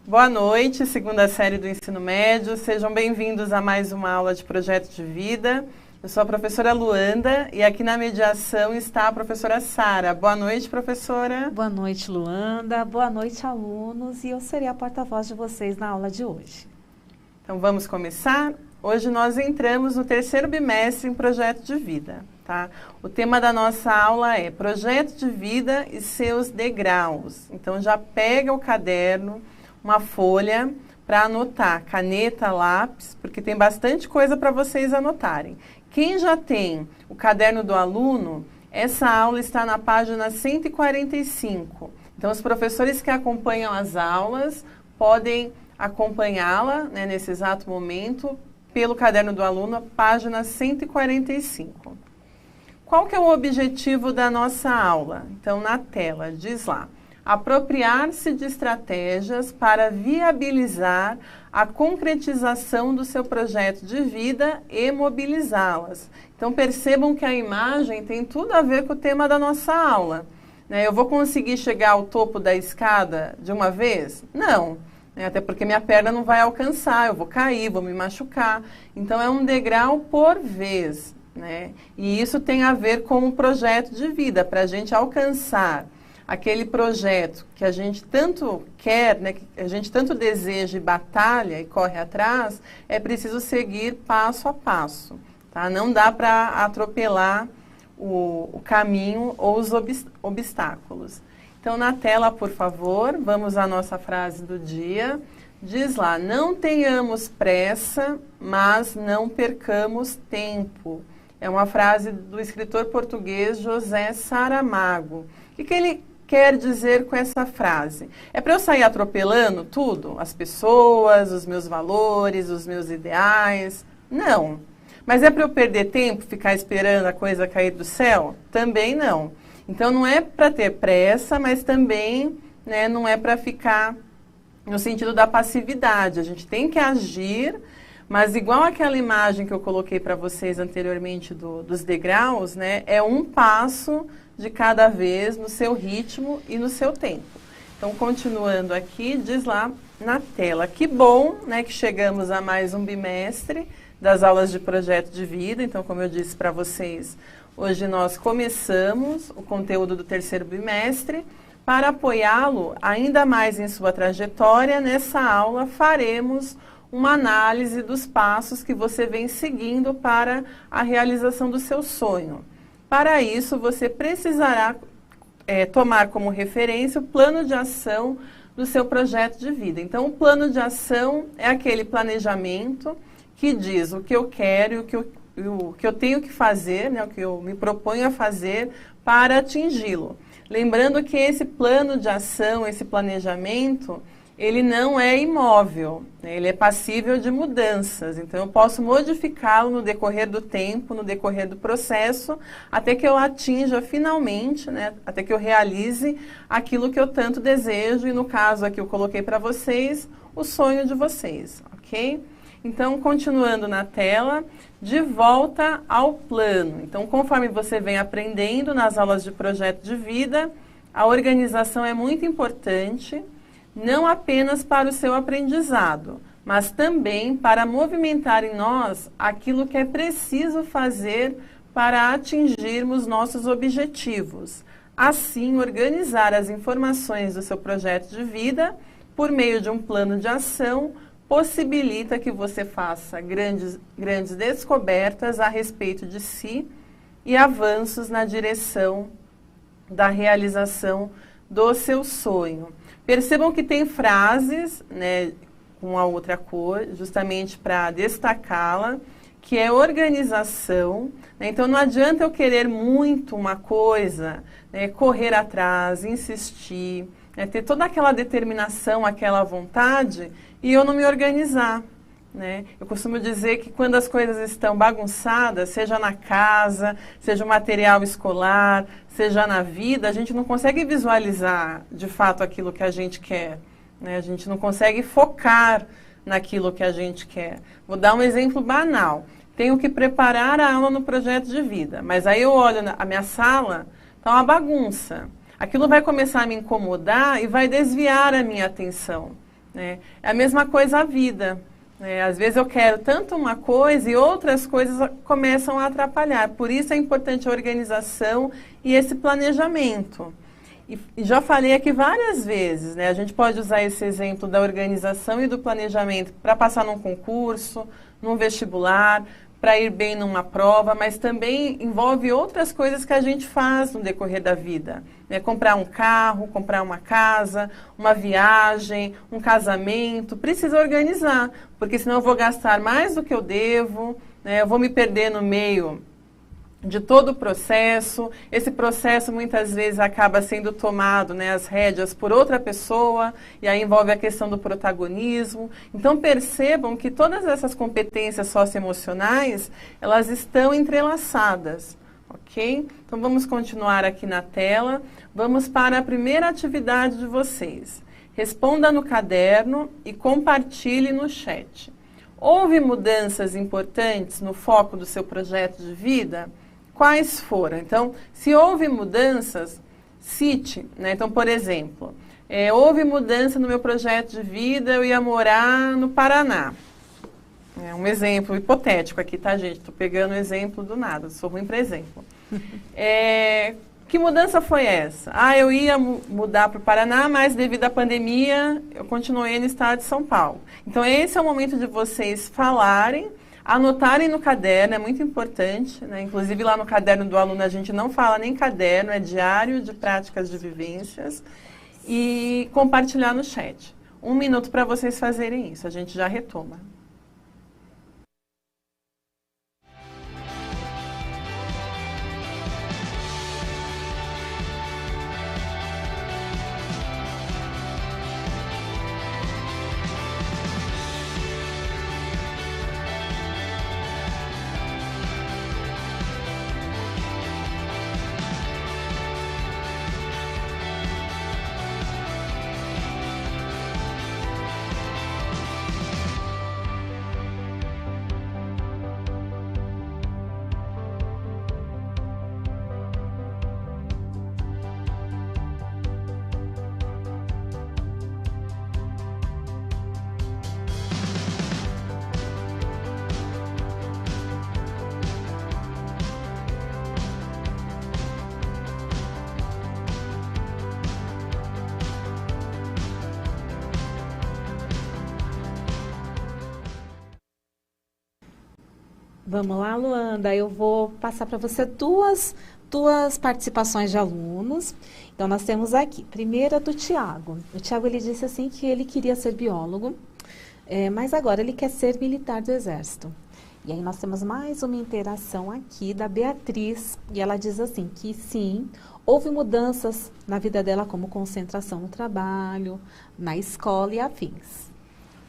Boa noite, segunda série do ensino médio. Sejam bem-vindos a mais uma aula de projeto de vida. Eu sou a professora Luanda e aqui na mediação está a professora Sara. Boa noite, professora. Boa noite, Luanda. Boa noite, alunos. E eu serei a porta-voz de vocês na aula de hoje. Então vamos começar? Hoje nós entramos no terceiro bimestre em projeto de vida. Tá? O tema da nossa aula é projeto de vida e seus degraus. Então já pega o caderno, uma folha para anotar, caneta, lápis, porque tem bastante coisa para vocês anotarem. Quem já tem o caderno do aluno, essa aula está na página 145. Então os professores que acompanham as aulas podem acompanhá-la, né, nesse exato momento pelo caderno do aluno, página 145. Qual que é o objetivo da nossa aula? Então, na tela, diz lá, apropriar-se de estratégias para viabilizar a concretização do seu projeto de vida e mobilizá-las. Então, percebam que a imagem tem tudo a ver com o tema da nossa aula. Né? Eu vou conseguir chegar ao topo da escada de uma vez? Não. Até porque minha perna não vai alcançar, eu vou cair, vou me machucar. Então, é um degrau por vez. Né? E isso tem a ver com o projeto de vida, para a gente alcançar aquele projeto que a gente tanto quer, né, que a gente tanto deseja e batalha e corre atrás, é preciso seguir passo a passo. Tá? Não dá para atropelar o caminho ou os obstáculos. Então, na tela, por favor, vamos à nossa frase do dia. Diz lá, não tenhamos pressa, mas não percamos tempo. É uma frase do escritor português José Saramago. O que ele quer dizer com essa frase? É para eu sair atropelando tudo? As pessoas, os meus valores, os meus ideais? Não. Mas é para eu perder tempo, ficar esperando a coisa cair do céu? Também não. Então não é para ter pressa, mas também, né, não é para ficar no sentido da passividade. A gente tem que agir, mas igual aquela imagem que eu coloquei para vocês anteriormente dos degraus, né, é um passo de cada vez no seu ritmo e no seu tempo. Então, continuando aqui, diz lá na tela. Que bom, né, que chegamos a mais um bimestre das aulas de projeto de vida. Então, como eu disse para vocês, hoje nós começamos o conteúdo do terceiro bimestre. Para apoiá-lo ainda mais em sua trajetória, nessa aula faremos uma análise dos passos que você vem seguindo para a realização do seu sonho. Para isso, você precisará tomar como referência o plano de ação do seu projeto de vida. Então, o plano de ação é aquele planejamento que diz o que eu quero e o que eu tenho que fazer, né, o que eu me proponho a fazer para atingi-lo. Lembrando que esse plano de ação, esse planejamento, ele não é imóvel, né? Ele é passível de mudanças. Então, eu posso modificá-lo no decorrer do tempo, no decorrer do processo, até que eu atinja finalmente, né? Até que eu realize aquilo que eu tanto desejo. E no caso aqui eu coloquei para vocês, o sonho de vocês, ok? Então, continuando na tela, de volta ao plano. Então, conforme você vem aprendendo nas aulas de projeto de vida, a organização é muito importante, não apenas para o seu aprendizado, mas também para movimentar em nós aquilo que é preciso fazer para atingirmos nossos objetivos. Assim, organizar as informações do seu projeto de vida por meio de um plano de ação possibilita que você faça grandes descobertas a respeito de si e avanços na direção da realização do seu sonho. Percebam que tem frases, né, com a outra cor, justamente para destacá-la, que é organização. Né? Então, não adianta eu querer muito uma coisa, né, correr atrás, insistir, né, ter toda aquela determinação, aquela vontade, e eu não me organizar. Né? Eu costumo dizer que quando as coisas estão bagunçadas, seja na casa, seja o material escolar, seja na vida, a gente não consegue visualizar de fato aquilo que a gente quer. Né? A gente não consegue focar naquilo que a gente quer. Vou dar um exemplo banal. Tenho que preparar a aula no projeto de vida, mas aí eu olho a minha sala, está uma bagunça. Aquilo vai começar a me incomodar e vai desviar a minha atenção. né? É a mesma coisa a vida. Às vezes eu quero tanto uma coisa e outras coisas começam a atrapalhar. Por isso é importante a organização e esse planejamento. E já falei aqui várias vezes, né? A gente pode usar esse exemplo da organização e do planejamento para passar num concurso, num vestibular, para ir bem numa prova, mas também envolve outras coisas que a gente faz no decorrer da vida. Né? Comprar um carro, comprar uma casa, uma viagem, um casamento. Precisa organizar, porque senão eu vou gastar mais do que eu devo, né? Eu vou me perder no meio de todo o processo. Esse processo muitas vezes acaba sendo tomado, né, as rédeas por outra pessoa, e aí envolve a questão do protagonismo. Então percebam que todas essas competências socioemocionais, elas estão entrelaçadas, ok? Então vamos continuar aqui na tela. Vamos para a primeira atividade de vocês. Responda no caderno e compartilhe no chat. Houve mudanças importantes no foco do seu projeto de vida? Quais foram? Então, se houve mudanças, cite, né? Então, por exemplo, houve mudança no meu projeto de vida, eu ia morar no Paraná. É um exemplo hipotético aqui, tá, gente? Estou pegando um exemplo do nada, sou ruim para exemplo. Que mudança foi essa? Eu ia mudar para o Paraná, mas devido à pandemia, eu continuei no estado de São Paulo. Então, esse é o momento de vocês falarem, anotarem no caderno, é muito importante, né? Inclusive lá no caderno do aluno a gente não fala nem caderno, é diário de práticas de vivências, e compartilhar no chat. 1 minuto para vocês fazerem isso, a gente já retoma. Vamos lá, Luanda, eu vou passar para você duas participações de alunos. Então, nós temos aqui, primeira do Tiago. O Tiago, ele disse assim que ele queria ser biólogo, mas agora ele quer ser militar do Exército. E aí nós temos mais uma interação aqui da Beatriz, e ela diz assim que sim, houve mudanças na vida dela, como concentração no trabalho, na escola e afins.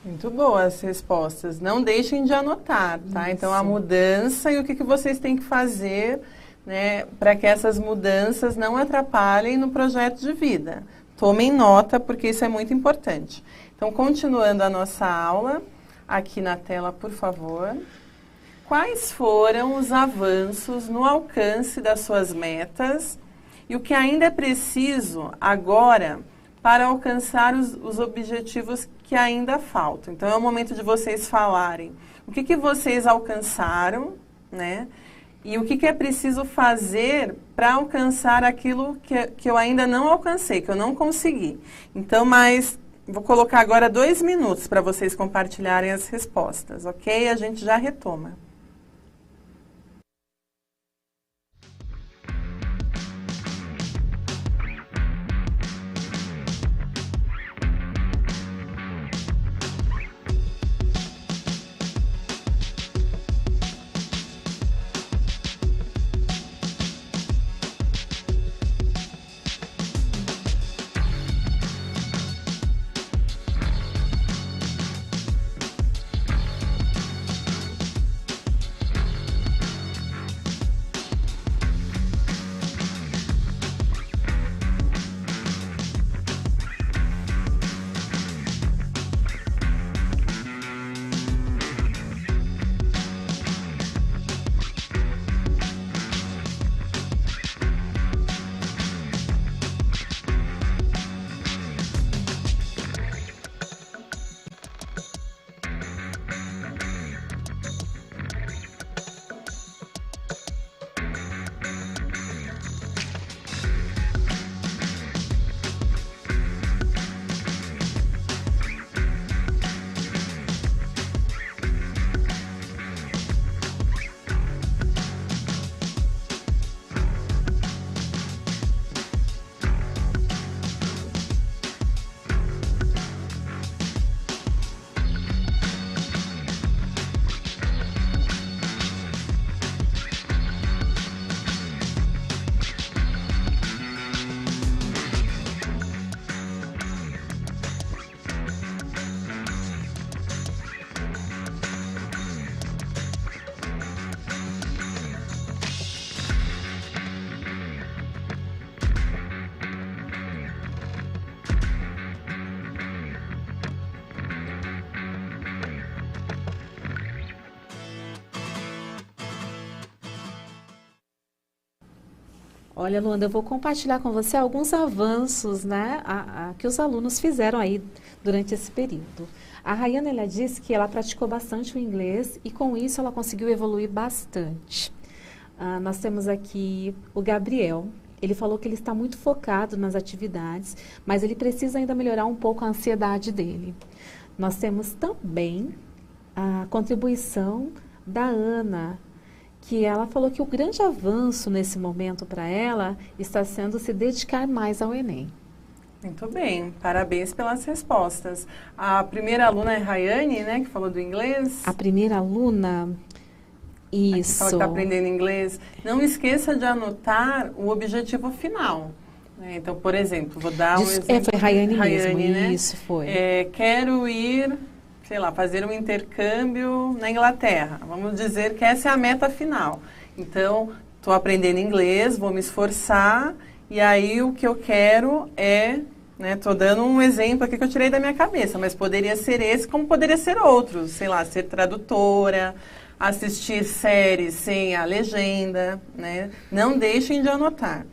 Muito boas as respostas. Não deixem de anotar, tá? Isso. Então, a mudança e o que vocês têm que fazer, né, para que essas mudanças não atrapalhem no projeto de vida. Tomem nota, porque isso é muito importante. Então, continuando a nossa aula, aqui na tela, por favor. Quais foram os avanços no alcance das suas metas e o que ainda é preciso agora para alcançar os objetivos que ainda faltam? Então, é o momento de vocês falarem o que vocês alcançaram, né? E o que é preciso fazer para alcançar aquilo que eu ainda não alcancei, que eu não consegui. Então, vou colocar agora 2 minutos para vocês compartilharem as respostas, ok? A gente já retoma. Olha, Luanda, eu vou compartilhar com você alguns avanços, né, que os alunos fizeram aí durante esse período. A Rayane, ela disse que ela praticou bastante o inglês e com isso ela conseguiu evoluir bastante. Nós temos aqui o Gabriel. Ele falou que ele está muito focado nas atividades, mas ele precisa ainda melhorar um pouco a ansiedade dele. Nós temos também a contribuição da Ana, que ela falou que o grande avanço nesse momento para ela está sendo se dedicar mais ao Enem. Muito bem, parabéns pelas respostas. A primeira aluna é Rayane, né, que falou do inglês. A primeira aluna, isso. Que está aprendendo inglês. Não esqueça de anotar o objetivo final. Né? Então, por exemplo, vou dar um exemplo. Foi Rayane mesmo, né? isso foi. Quero ir, sei lá, fazer um intercâmbio na Inglaterra. Vamos dizer que essa é a meta final. Então, estou aprendendo inglês, vou me esforçar, e aí o que eu quero é, né, estou dando um exemplo aqui que eu tirei da minha cabeça, mas poderia ser esse, como poderia ser outros, sei lá, ser tradutora, assistir séries sem a legenda, né? Não deixem de anotar.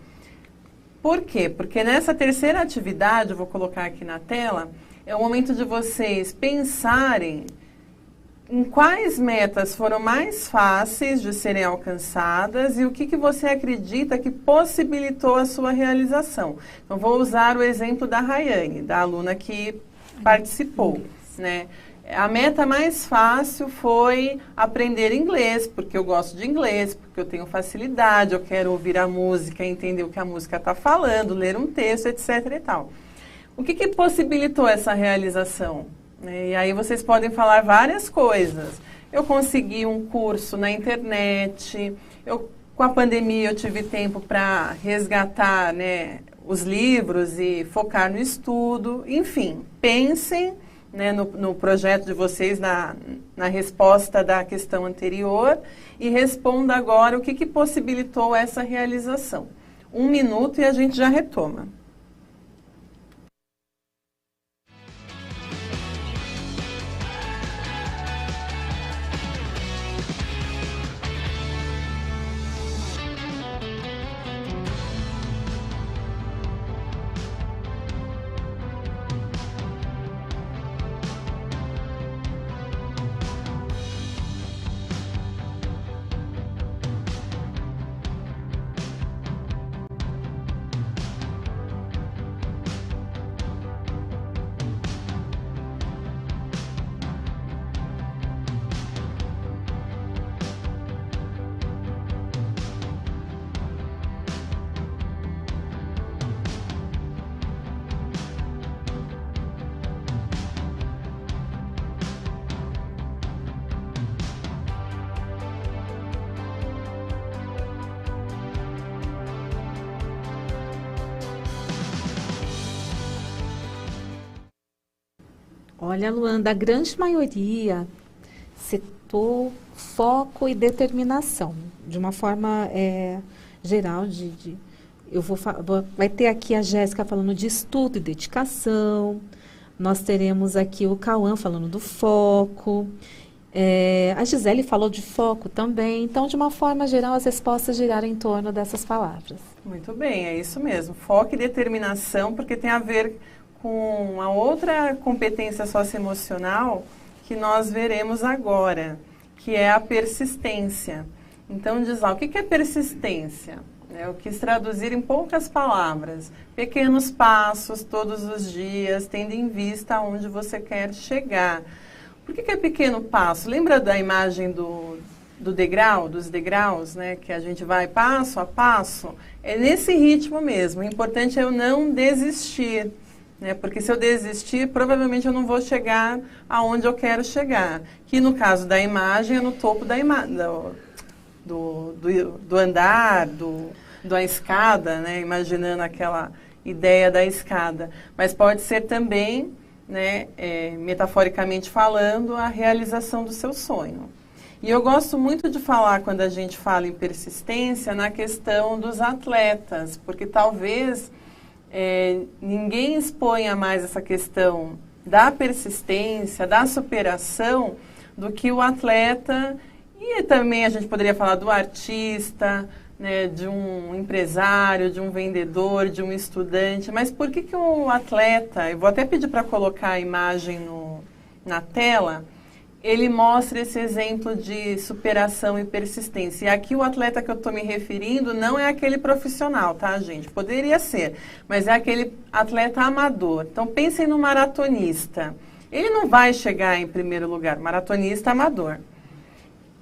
Por quê? Porque nessa terceira atividade, eu vou colocar aqui na tela, é o momento de vocês pensarem em quais metas foram mais fáceis de serem alcançadas e o que você acredita que possibilitou a sua realização. Então, vou usar o exemplo da Rayane, da aluna que participou, né? A meta mais fácil foi aprender inglês, porque eu gosto de inglês, porque eu tenho facilidade, eu quero ouvir a música, entender o que a música está falando, ler um texto, etc. e tal. O que possibilitou essa realização? E aí vocês podem falar várias coisas. Eu consegui um curso na internet, com a pandemia eu tive tempo para resgatar, né, os livros e focar no estudo. Enfim, pensem, né, no projeto de vocês, na resposta da questão anterior e responda agora o que possibilitou essa realização. 1 minuto e a gente já retoma. Olha, Luanda, a grande maioria citou foco e determinação, de uma forma geral. Vai ter aqui a Jéssica falando de estudo e dedicação, nós teremos aqui o Cauã falando do foco, a Gisele falou de foco também. Então, de uma forma geral, as respostas giraram em torno dessas palavras. Muito bem, é isso mesmo. Foco e determinação, porque tem a ver com a outra competência socioemocional que nós veremos agora, que é a persistência. Então, diz lá, o que é persistência? Eu quis traduzir em poucas palavras. Pequenos passos todos os dias, tendo em vista aonde você quer chegar. Por que é pequeno passo? Lembra da imagem do degrau, dos degraus, né? Que a gente vai passo a passo? É nesse ritmo mesmo. O importante é eu não desistir. Né? Porque se eu desistir, provavelmente eu não vou chegar aonde eu quero chegar. Que no caso da imagem é no topo da do andar, da escada, né? Imaginando aquela ideia da escada. Mas pode ser também, né, metaforicamente falando, a realização do seu sonho. E eu gosto muito de falar, quando a gente fala em persistência, na questão dos atletas, porque talvez ninguém exponha mais essa questão da persistência, da superação, do que o atleta, e também a gente poderia falar do artista, né, de um empresário, de um vendedor, de um estudante, mas por que o atleta, eu vou até pedir para colocar a imagem na tela, ele mostra esse exemplo de superação e persistência. E aqui o atleta que eu estou me referindo não é aquele profissional, tá, gente? Poderia ser, mas é aquele atleta amador. Então, pensem no maratonista. Ele não vai chegar em primeiro lugar, maratonista amador.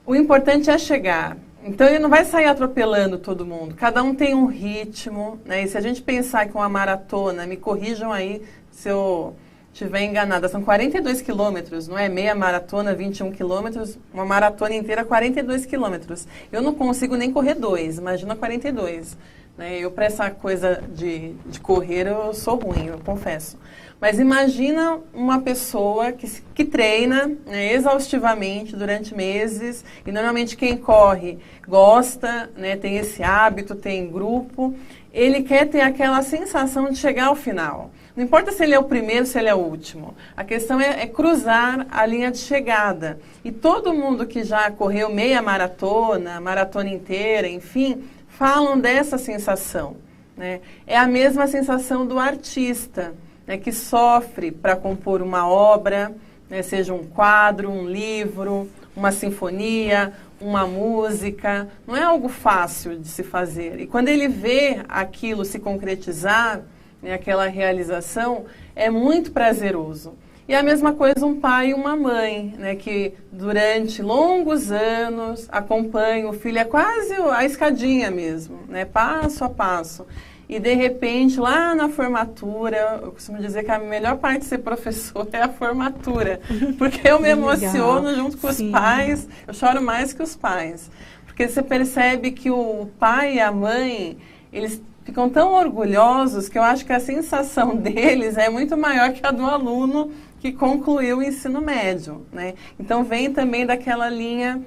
O importante é chegar. Então, ele não vai sair atropelando todo mundo. Cada um tem um ritmo, né? E se a gente pensar que uma maratona, me corrijam aí se eu estiver enganada, são 42 quilômetros, não é? Meia maratona, 21 quilômetros, uma maratona inteira, 42 quilômetros. Eu não consigo nem correr 2, imagina 42. Né? Eu, para essa coisa de correr, eu sou ruim, eu confesso. Mas imagina uma pessoa que treina, né, exaustivamente durante meses, e normalmente quem corre gosta, né, tem esse hábito, tem grupo, ele quer ter aquela sensação de chegar ao final. Não importa se ele é o primeiro, se ele é o último. A questão é cruzar a linha de chegada. E todo mundo que já correu meia maratona, maratona inteira, enfim, falam dessa sensação. Né? É a mesma sensação do artista, né, que sofre para compor uma obra, né, seja um quadro, um livro, uma sinfonia, uma música. Não é algo fácil de se fazer. E quando ele vê aquilo se concretizar, né, aquela realização, é muito prazeroso. E a mesma coisa um pai e uma mãe, né, que durante longos anos acompanham o filho, é quase a escadinha mesmo, né, passo a passo. E, de repente, lá na formatura, eu costumo dizer que a melhor parte de ser professor é a formatura. Porque eu me emociono junto com os pais, eu choro mais que os pais. Porque você percebe que o pai e a mãe, eles ficam tão orgulhosos que eu acho que a sensação deles é muito maior que a do aluno que concluiu o ensino médio. Né? Então, vem também daquela linha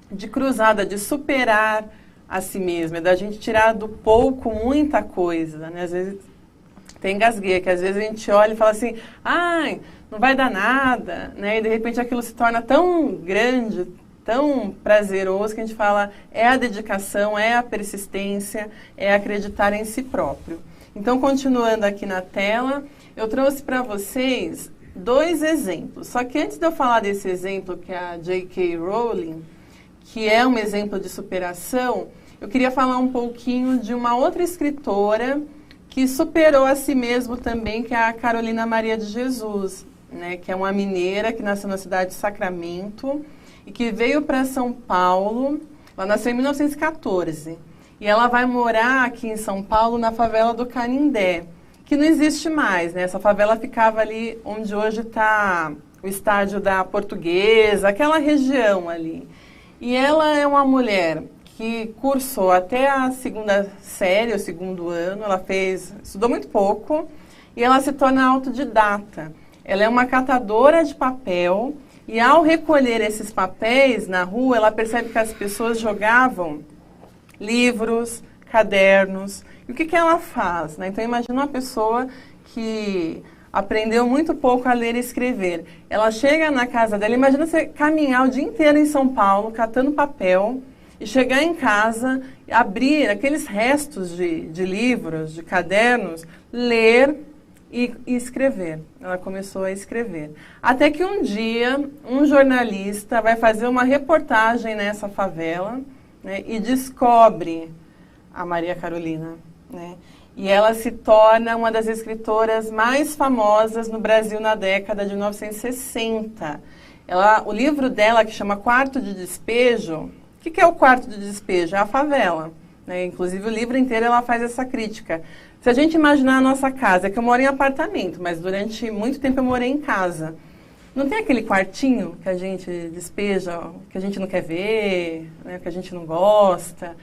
de cruzada, de superar a si mesmo, é da gente tirar do pouco muita coisa, né? Às vezes tem engasgueia, que às vezes a gente olha e fala assim, ai, não vai dar nada, né? E de repente aquilo se torna tão grande, tão prazeroso, que a gente fala, é a dedicação, é a persistência, é acreditar em si próprio. Então, continuando aqui na tela, eu trouxe para vocês 2 exemplos. Só que antes de eu falar desse exemplo, que é a J.K. Rowling, que é um exemplo de superação, eu queria falar um pouquinho de uma outra escritora que superou a si mesmo também, que é a Carolina Maria de Jesus, né, que é uma mineira que nasceu na cidade de Sacramento e que veio para São Paulo. Ela nasceu em 1914 e ela vai morar aqui em São Paulo na favela do Canindé, que não existe mais, né? Essa favela ficava ali onde hoje está o estádio da Portuguesa, aquela região ali. E ela é uma mulher que cursou até a 2ª série, o 2º ano, ela estudou muito pouco, e ela se torna autodidata. Ela é uma catadora de papel, e ao recolher esses papéis na rua, ela percebe que as pessoas jogavam livros, cadernos. E o que ela faz? Né? Então, imagina uma pessoa que aprendeu muito pouco a ler e escrever. Ela chega na casa dela, imagina você caminhar o dia inteiro em São Paulo, catando papel, e chegar em casa, abrir aqueles restos de livros, de cadernos, ler e escrever. Ela começou a escrever. Até que um dia, um jornalista vai fazer uma reportagem nessa favela, né, e descobre a Maria Carolina, né? E ela se torna uma das escritoras mais famosas no Brasil na década de 1960. O livro dela, que chama Quarto de Despejo, o que é o quarto de despejo? É a favela. Né? Inclusive, o livro inteiro ela faz essa crítica. Se a gente imaginar a nossa casa, é que eu moro em apartamento, mas durante muito tempo eu morei em casa. Não tem aquele quartinho que a gente despeja, que a gente não quer ver, né? Que a gente não gosta.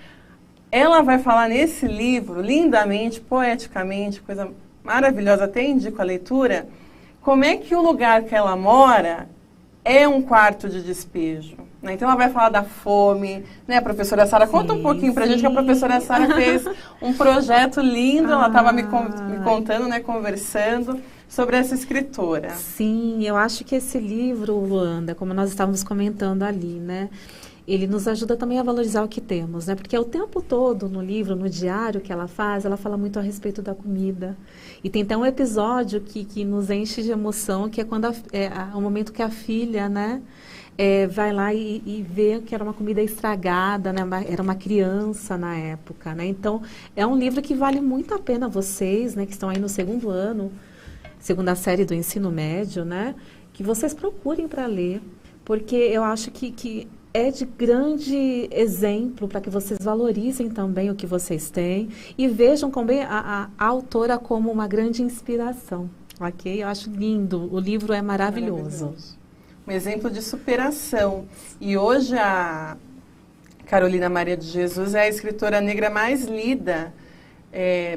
Ela vai falar nesse livro, lindamente, poeticamente, coisa maravilhosa, até indico a leitura, como é que o lugar que ela mora é um quarto de despejo. Né? Então, ela vai falar da fome, né? A professora Sara, conta um pouquinho pra gente, que a professora Sara fez um projeto lindo, ela estava me contando, né, conversando sobre essa escritora. Sim, eu acho que esse livro, Luanda, como nós estávamos comentando ali, né? ele nos ajuda também a valorizar o que temos, né? Porque o tempo todo no livro, no diário que ela fala muito a respeito da comida. E tem até um episódio que nos enche de emoção, que é quando o momento que a filha, né, vai lá e vê que era uma comida estragada, né? Era uma criança na época, né? Então, é um livro que vale muito a pena vocês, né, que estão aí no segundo ano, segunda série do ensino médio, né, que vocês procurem para ler, porque eu acho que é de grande exemplo para que vocês valorizem também o que vocês têm e vejam também a autora como uma grande inspiração, ok? Eu acho lindo, o livro é maravilhoso. Um exemplo de superação. E hoje a Carolina Maria de Jesus é a escritora negra mais lida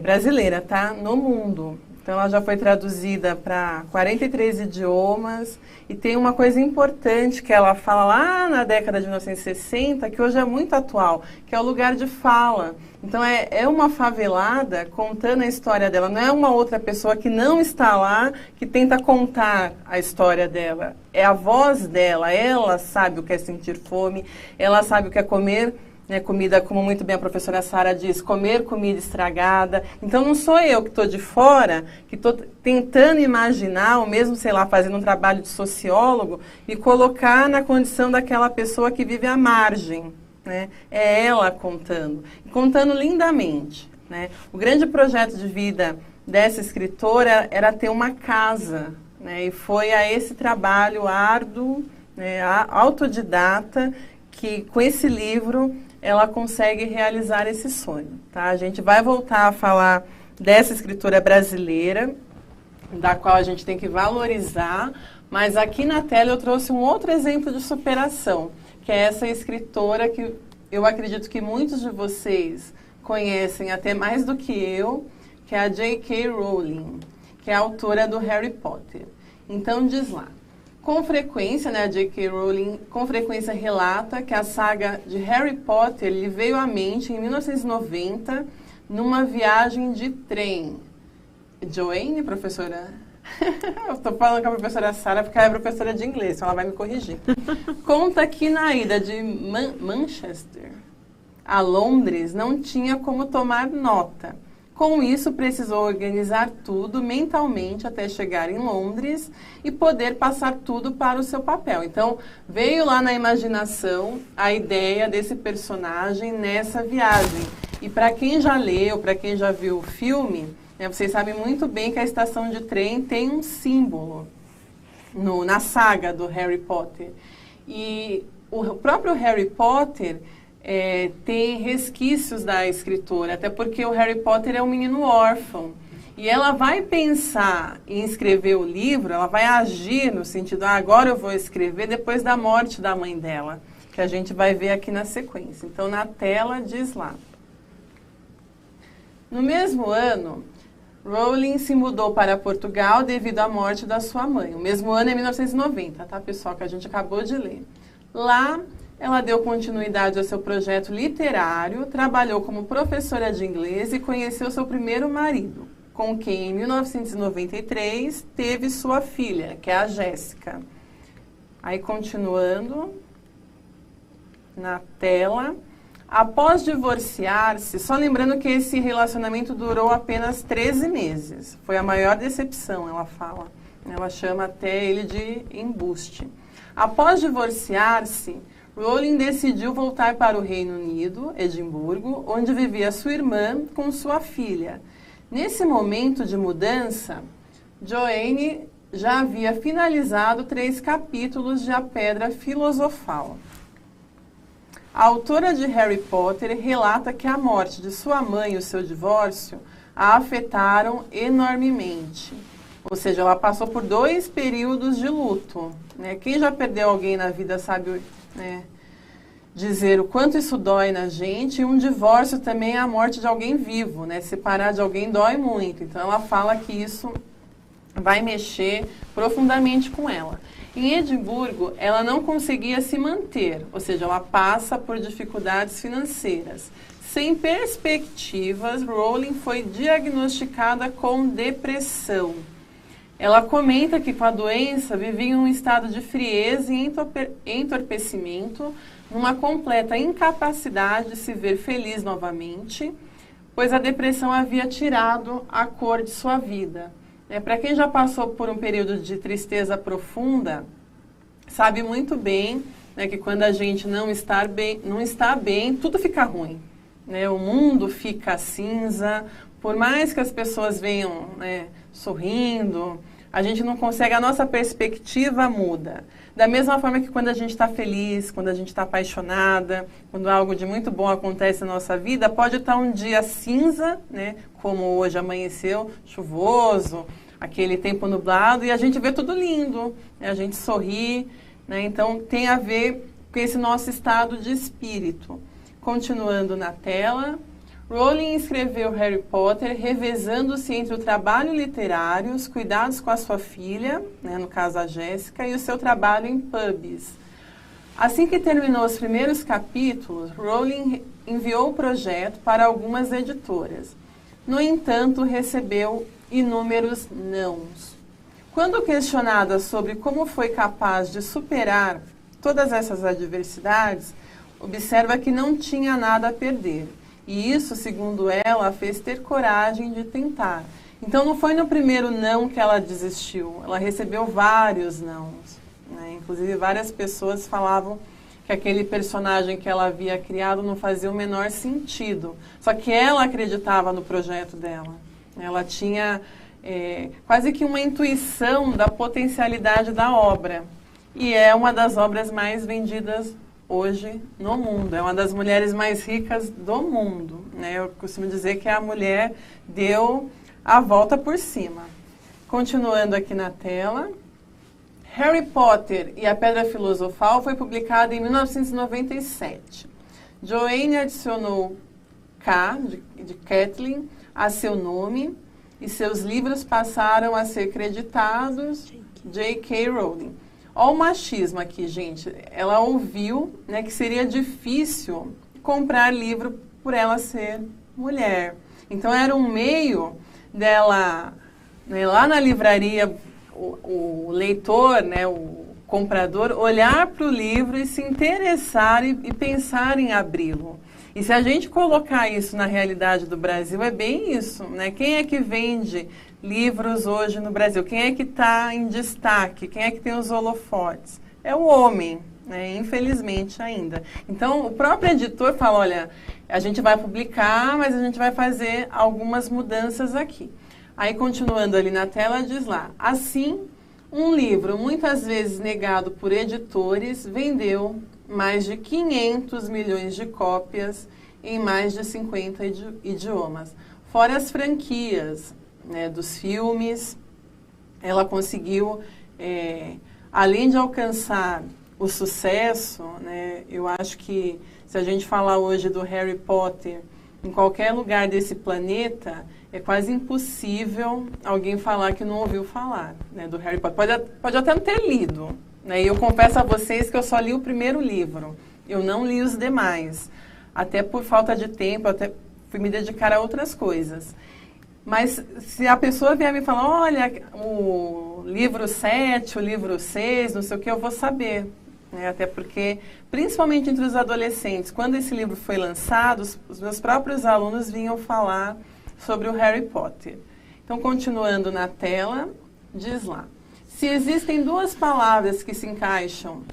brasileira, tá? No mundo. Então, ela já foi traduzida para 43 idiomas e tem uma coisa importante que ela fala lá na década de 1960, que hoje é muito atual, que é o lugar de fala. Então, é uma favelada contando a história dela. Não é uma outra pessoa que não está lá que tenta contar a história dela. É a voz dela. Ela sabe o que é sentir fome, ela sabe o que é comer, né, comida, como muito bem a professora Sara diz, comer comida estragada. Então, não sou eu que estou de fora, que estou tentando imaginar, ou mesmo, sei lá, fazendo um trabalho de sociólogo, e colocar na condição daquela pessoa que vive à margem. Né? É ela contando, contando lindamente. Né? O grande projeto de vida dessa escritora era ter uma casa, né? E foi a esse trabalho árduo, né, autodidata, que com esse livro ela consegue realizar esse sonho. Tá? A gente vai voltar a falar dessa escritora brasileira, da qual a gente tem que valorizar, mas aqui na tela eu trouxe um outro exemplo de superação, que é essa escritora que eu acredito que muitos de vocês conhecem até mais do que eu, que é a J.K. Rowling, que é a autora do Harry Potter. Então diz lá, com frequência, né, a J.K. Rowling com frequência relata que a saga de Harry Potter lhe veio à mente em 1990 numa viagem de trem. Joanne, professora... Eu estou falando com a professora Sara porque ela é professora de inglês, então ela vai me corrigir. Conta que na ida de Manchester a Londres não tinha como tomar nota. Com isso, precisou organizar tudo mentalmente até chegar em Londres e poder passar tudo para o seu papel. Então, veio lá na imaginação a ideia desse personagem nessa viagem. E para quem já leu, para quem já viu o filme, né, vocês sabem muito bem que a estação de trem tem um símbolo na saga do Harry Potter. E o próprio Harry Potter... tem resquícios da escritora, até porque o Harry Potter é um menino órfão. E ela vai pensar em escrever o livro, ela vai agir no sentido, agora eu vou escrever depois da morte da mãe dela, que a gente vai ver aqui na sequência. Então, na tela diz lá. No mesmo ano, Rowling se mudou para Portugal devido à morte da sua mãe. O mesmo ano é 1990, tá, pessoal, que a gente acabou de ler. Lá... ela deu continuidade ao seu projeto literário, trabalhou como professora de inglês e conheceu seu primeiro marido, com quem, em 1993, teve sua filha, que é a Jéssica. Aí, continuando, na tela. Após divorciar-se, só lembrando que esse relacionamento durou apenas 13 meses. Foi a maior decepção, ela fala. Ela chama até ele de embuste. Após divorciar-se, Rowling decidiu voltar para o Reino Unido, Edimburgo, onde vivia sua irmã com sua filha. Nesse momento de mudança, Joanne já havia finalizado 3 capítulos de A Pedra Filosofal. A autora de Harry Potter relata que a morte de sua mãe e o seu divórcio a afetaram enormemente. Ou seja, ela passou por 2 períodos de luto. Né? Quem já perdeu alguém na vida sabe... né, dizer o quanto isso dói na gente, e um divórcio também é a morte de alguém vivo, né? Separar de alguém dói muito. Então, ela fala que isso vai mexer profundamente com ela. Em Edimburgo, ela não conseguia se manter, ou seja, ela passa por dificuldades financeiras. Sem perspectivas, Rowling foi diagnosticada com depressão. ela comenta que com a doença vivia em um estado de frieza e entorpecimento, numa completa incapacidade de se ver feliz novamente, pois a depressão havia tirado a cor de sua vida. Para quem já passou por um período de tristeza profunda, sabe muito bem, né, que quando a gente não está bem, tudo fica ruim. Né? O mundo fica cinza, por mais que as pessoas venham, né, sorrindo, a gente não consegue, a nossa perspectiva muda. Da mesma forma que quando a gente está feliz, quando a gente está apaixonada, quando algo de muito bom acontece na nossa vida, pode estar um dia cinza, né, como hoje amanheceu, chuvoso, aquele tempo nublado, e a gente vê tudo lindo, né, a gente sorri, né, então tem a ver com esse nosso estado de espírito. Continuando na tela, Rowling escreveu Harry Potter revezando-se entre o trabalho literário, os cuidados com a sua filha, né, no caso a Jéssica, e o seu trabalho em pubs. Assim que terminou os primeiros capítulos, Rowling enviou o projeto para algumas editoras. No entanto, recebeu inúmeros nãos. Quando questionada sobre como foi capaz de superar todas essas adversidades, observa que não tinha nada a perder. E isso, segundo ela, a fez ter coragem de tentar. Então, não foi no primeiro não que ela desistiu. Ela recebeu vários nãos. Né? Inclusive, várias pessoas falavam que aquele personagem que ela havia criado não fazia o menor sentido. Só que ela acreditava no projeto dela. Ela tinha quase que uma intuição da potencialidade da obra. E é uma das obras mais vendidas hoje no mundo. É uma das mulheres mais ricas do mundo. Né? Eu costumo dizer que a mulher deu a volta por cima. Continuando aqui na tela, Harry Potter e a Pedra Filosofal foi publicado em 1997. Joanne adicionou K, de Kathleen, a seu nome, e seus livros passaram a ser creditados J.K. Rowling. Olha o machismo aqui, gente. Ela ouviu, né, que seria difícil comprar livro por ela ser mulher. Então, era um meio dela, né, lá na livraria, o leitor, né, o comprador, olhar para o livro e se interessar e pensar em abri-lo. E se a gente colocar isso na realidade do Brasil, é bem isso, né? Quem é que vende livros hoje no Brasil? Quem é que está em destaque? Quem é que tem os holofotes? É o homem, né? Infelizmente ainda. Então, o próprio editor fala, olha, a gente vai publicar, mas a gente vai fazer algumas mudanças aqui. Aí, continuando ali na tela, diz lá, assim, um livro muitas vezes negado por editores vendeu mais de 500 milhões de cópias em mais de 50 idiomas. Fora as franquias, né, dos filmes, ela conseguiu, além de alcançar o sucesso, né, eu acho que se a gente falar hoje do Harry Potter em qualquer lugar desse planeta, é quase impossível alguém falar que não ouviu falar, né, do Harry Potter. Pode até não ter lido, né, e eu confesso a vocês que eu só li o primeiro livro, eu não li os demais, até por falta de tempo, até fui me dedicar a outras coisas. Mas se a pessoa vier me falar, olha, o livro 7, o livro 6, não sei o que, eu vou saber. Né? Até porque, principalmente entre os adolescentes, quando esse livro foi lançado, os meus próprios alunos vinham falar sobre o Harry Potter. Então, continuando na tela, diz lá. Se existem duas palavras que se encaixam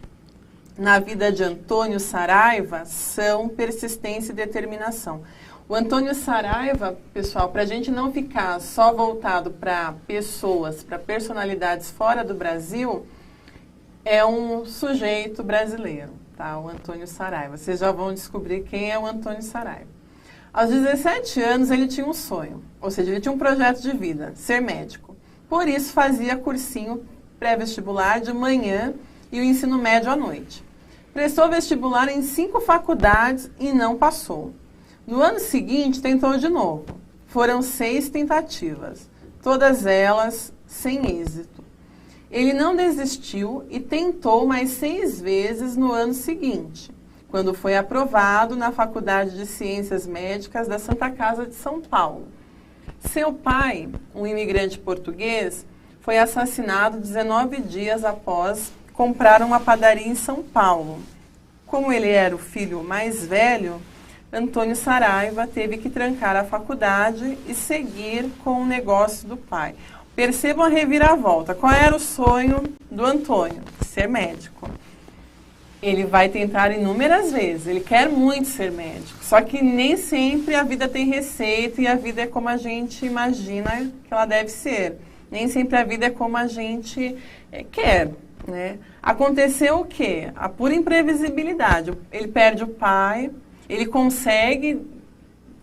na vida de Antônio Saraiva, são persistência e determinação. O Antônio Saraiva, pessoal, para a gente não ficar só voltado para pessoas, para personalidades fora do Brasil, é um sujeito brasileiro, tá? O Antônio Saraiva. Vocês já vão descobrir quem é o Antônio Saraiva. Aos 17 anos, ele tinha um sonho, ou seja, ele tinha um projeto de vida, ser médico. Por isso, fazia cursinho pré-vestibular de manhã e o ensino médio à noite. Prestou vestibular em 5 faculdades e não passou. No ano seguinte, tentou de novo. Foram 6 tentativas, todas elas sem êxito. Ele não desistiu e tentou mais 6 vezes no ano seguinte, quando foi aprovado na Faculdade de Ciências Médicas da Santa Casa de São Paulo. Seu pai, um imigrante português, foi assassinado 19 dias após comprar uma padaria em São Paulo. Como ele era o filho mais velho, Antônio Saraiva teve que trancar a faculdade e seguir com o negócio do pai. Percebam a reviravolta. Qual era o sonho do Antônio? Ser médico. Ele vai tentar inúmeras vezes, ele quer muito ser médico, só que nem sempre a vida tem receita e a vida é como a gente imagina que ela deve ser. Nem sempre a vida é como a gente quer, né? Aconteceu o quê? A pura imprevisibilidade. Ele perde o pai, ele consegue,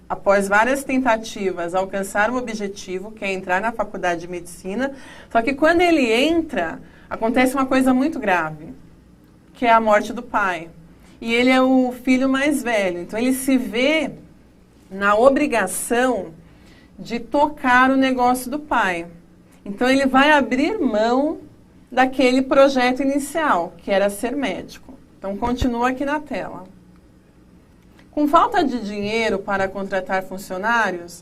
após várias tentativas, alcançar o objetivo, que é entrar na faculdade de medicina, só que quando ele entra, acontece uma coisa muito grave, que é a morte do pai. E ele é o filho mais velho, então ele se vê na obrigação de tocar o negócio do pai. Então ele vai abrir mão daquele projeto inicial, que era ser médico. Então continua aqui na tela. Com falta de dinheiro para contratar funcionários,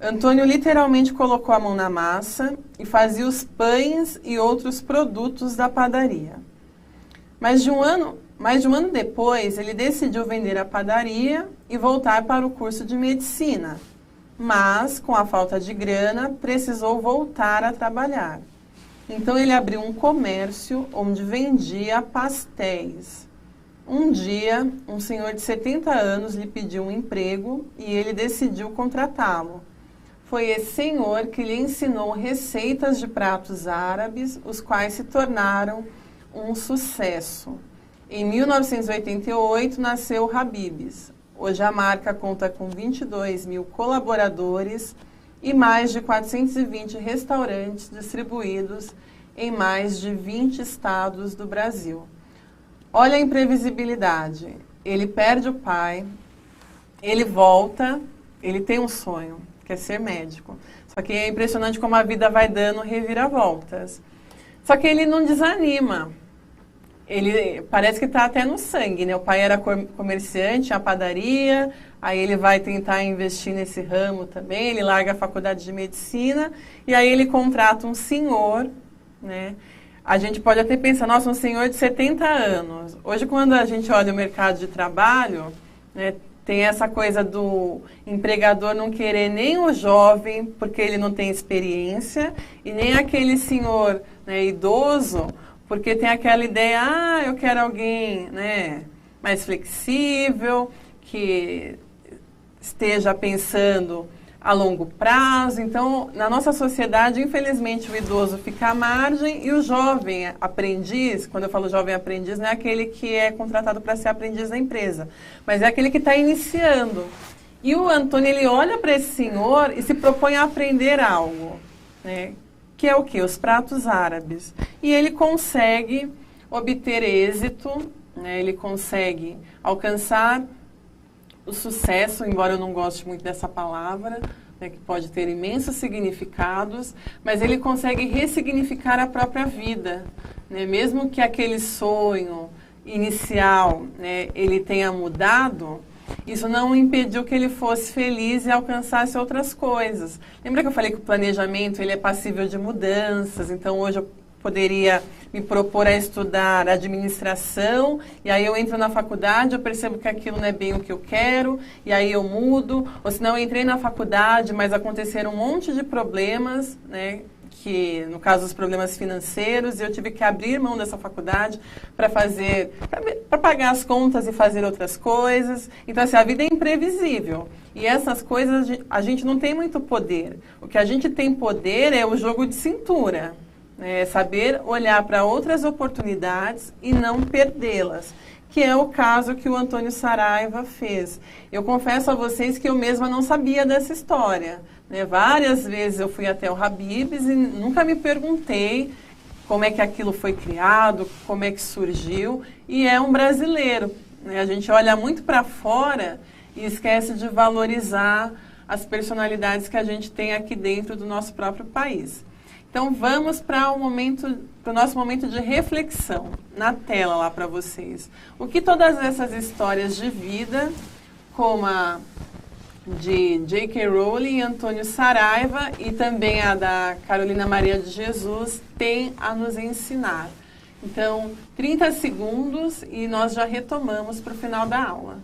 Antônio literalmente colocou a mão na massa e fazia os pães e outros produtos da padaria. Mais de um ano depois, ele decidiu vender a padaria e voltar para o curso de medicina. Mas, com a falta de grana, precisou voltar a trabalhar. Então, ele abriu um comércio onde vendia pastéis. Um dia, um senhor de 70 anos lhe pediu um emprego e ele decidiu contratá-lo. Foi esse senhor que lhe ensinou receitas de pratos árabes, os quais se tornaram um sucesso. Em 1988, nasceu o Habib's. Hoje a marca conta com 22 mil colaboradores e mais de 420 restaurantes distribuídos em mais de 20 estados do Brasil. Olha a imprevisibilidade. Ele perde o pai, ele volta, ele tem um sonho, que é ser médico. Só que é impressionante como a vida vai dando reviravoltas. Só que ele não desanima. Ele parece que está até no sangue, né? O pai era comerciante, tinha padaria, aí ele vai tentar investir nesse ramo também, ele larga a faculdade de medicina e aí ele contrata um senhor, né? A gente pode até pensar, nossa, um senhor de 70 anos. Hoje, quando a gente olha o mercado de trabalho, né, tem essa coisa do empregador não querer nem o jovem, porque ele não tem experiência, e nem aquele senhor, né, idoso, porque tem aquela ideia, eu quero alguém, né, mais flexível, que esteja pensando a longo prazo. Então, na nossa sociedade, infelizmente, o idoso fica à margem e o jovem aprendiz, quando eu falo jovem aprendiz, não é aquele que é contratado para ser aprendiz da empresa, mas é aquele que está iniciando. E o Antônio, ele olha para esse senhor e se propõe a aprender algo, né? Que é o quê? Os pratos árabes. E ele consegue obter êxito, né? Ele consegue alcançar o sucesso, embora eu não goste muito dessa palavra, né, que pode ter imensos significados, mas ele consegue ressignificar a própria vida, né? Mesmo que aquele sonho inicial, né, ele tenha mudado, isso não impediu que ele fosse feliz e alcançasse outras coisas. Lembra que eu falei que o planejamento ele é passível de mudanças? Então, hoje eu poderia me propor a estudar administração, e aí eu entro na faculdade, eu percebo que aquilo não é bem o que eu quero, e aí eu mudo. Ou senão eu entrei na faculdade, mas aconteceram um monte de problemas, né? Que, no caso, os problemas financeiros, e eu tive que abrir mão dessa faculdade para pagar as contas e fazer outras coisas. Então, assim, a vida é imprevisível. E essas coisas a gente não tem muito poder. O que a gente tem poder é o jogo de cintura. É saber olhar para outras oportunidades e não perdê-las, que é o caso que o Antônio Saraiva fez. Eu confesso a vocês que eu mesma não sabia dessa história, né? Várias vezes eu fui até o Habib's e nunca me perguntei como é que aquilo foi criado, como é que surgiu, e é um brasileiro, né? A gente olha muito para fora e esquece de valorizar as personalidades que a gente tem aqui dentro do nosso próprio país. Então, vamos para o nosso momento de reflexão, na tela lá para vocês. O que todas essas histórias de vida, como a de J.K. Rowling e Antônio Saraiva, e também a da Carolina Maria de Jesus, tem a nos ensinar. Então, 30 segundos e nós já retomamos para o final da aula.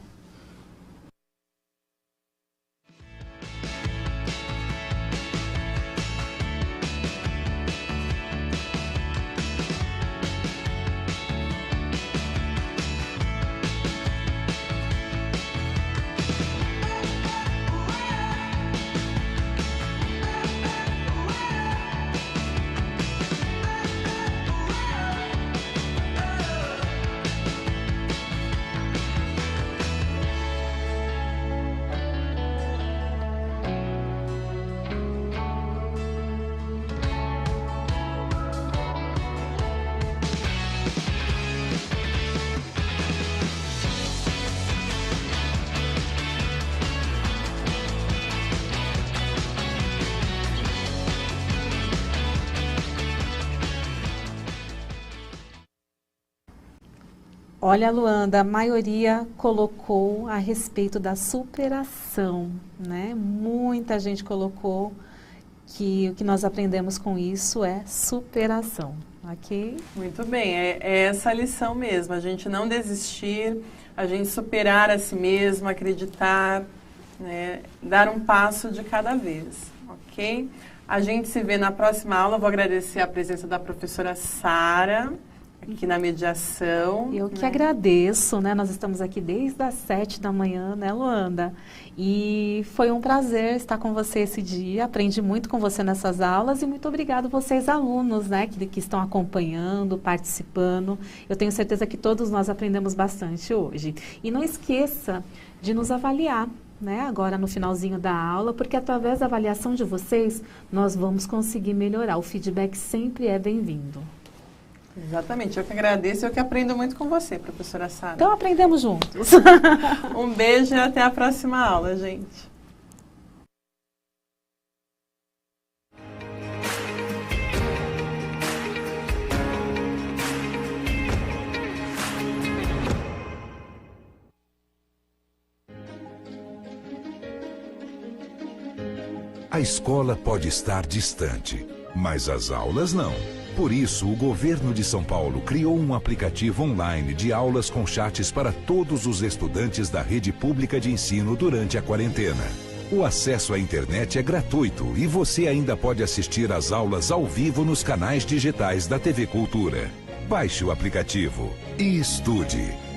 Olha, Luanda, a maioria colocou a respeito da superação, né? Muita gente colocou que o que nós aprendemos com isso é superação, ok? Muito bem, é essa a lição mesmo, a gente não desistir, a gente superar a si mesmo, acreditar, né? Dar um passo de cada vez, ok? A gente se vê na próxima aula. Vou agradecer a presença da professora Sara aqui na mediação. Eu que agradeço, né? Nós estamos aqui desde as 7 da manhã, né, Luanda? E foi um prazer estar com você esse dia. Aprendi muito com você nessas aulas e muito obrigado vocês alunos, né, que estão acompanhando, participando. Eu tenho certeza que todos nós aprendemos bastante hoje. E não esqueça de nos avaliar, né, agora no finalzinho da aula, porque através da avaliação de vocês, nós vamos conseguir melhorar. O feedback sempre é bem-vindo. Exatamente, eu que agradeço, eu que aprendo muito com você, professora Sara. Então aprendemos juntos. Um beijo e até a próxima aula, gente. A escola pode estar distante, mas as aulas não. Por isso, o governo de São Paulo criou um aplicativo online de aulas com chats para todos os estudantes da rede pública de ensino durante a quarentena. O acesso à internet é gratuito e você ainda pode assistir às aulas ao vivo nos canais digitais da TV Cultura. Baixe o aplicativo e estude.